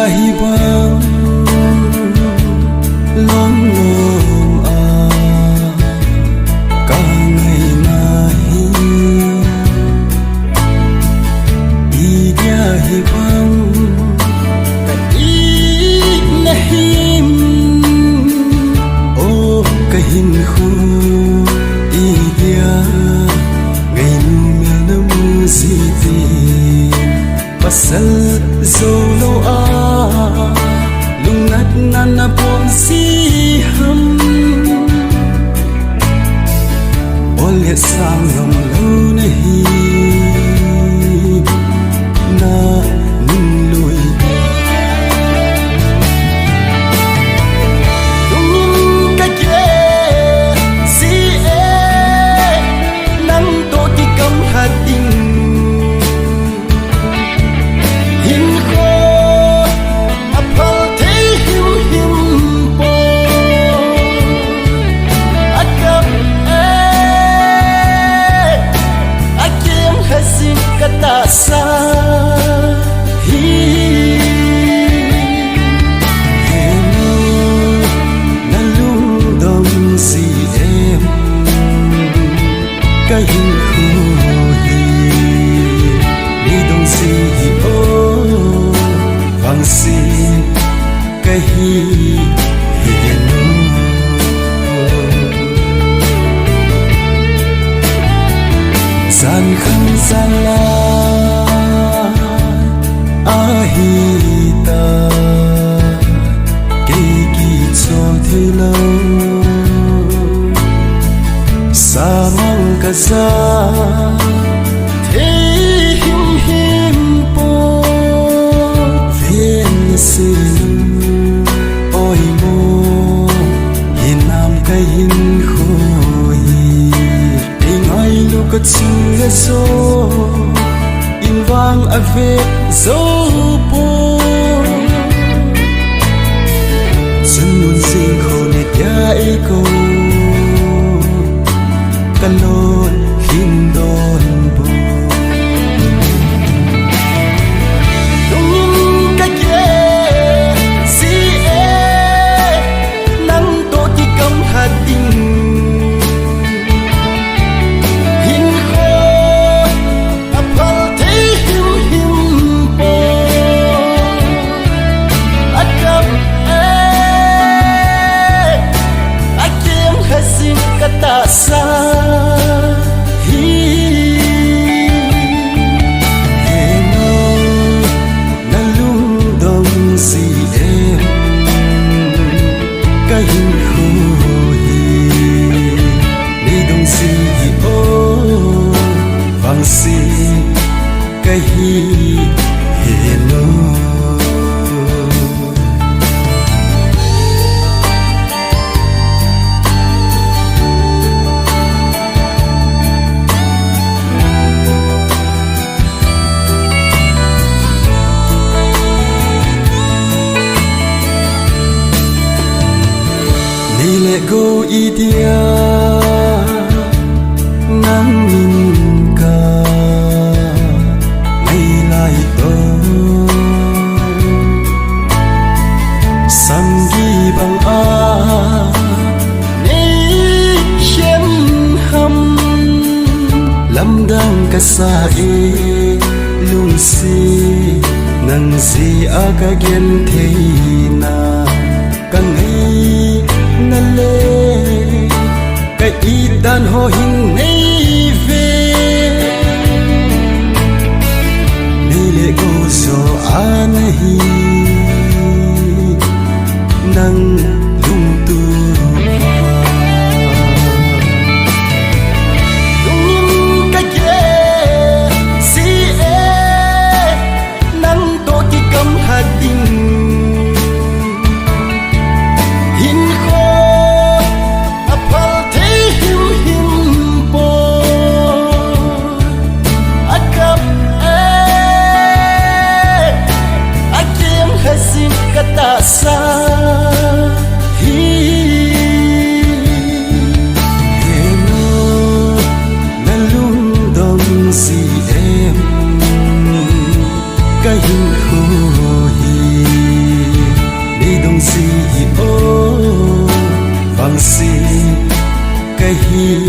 hi bang long long cả ngày nay đi dia hi bang cả ý na him ô cái hình khu đi dia ngày nu na mu si ti pasal zolo lung nat na pon si ham ole sang long lo nahi na nin lui tung ka ke si nam to ti kam hading sa hi henu na lung dom si em cái hình khu hi đi dong si o vang si cái hi henu san khăn san la ahita kiki cho thế lâu sa mang cả ra thế him po viên xin ôi mô hiền nam cái hình khôi tình ai lúc có chưa số in vang ave dấu po xuân luôn sinh khổ nét ya ego kalon hin don bu tung ka ke si nang to ti kam hading sa hi heno na lung dong si em cái hình khu hi đi dong si o vang si cái hi heno let go idea nang min ka ngày lại to sam gi bằng a ni khem ham lam dang ka sa e lung si nang si aga gen the na ka ngai na le cái idan ho hin nei ve nei le go so anahi nang lung tu tung ka ke si nang to ti kam hading him po si cái hi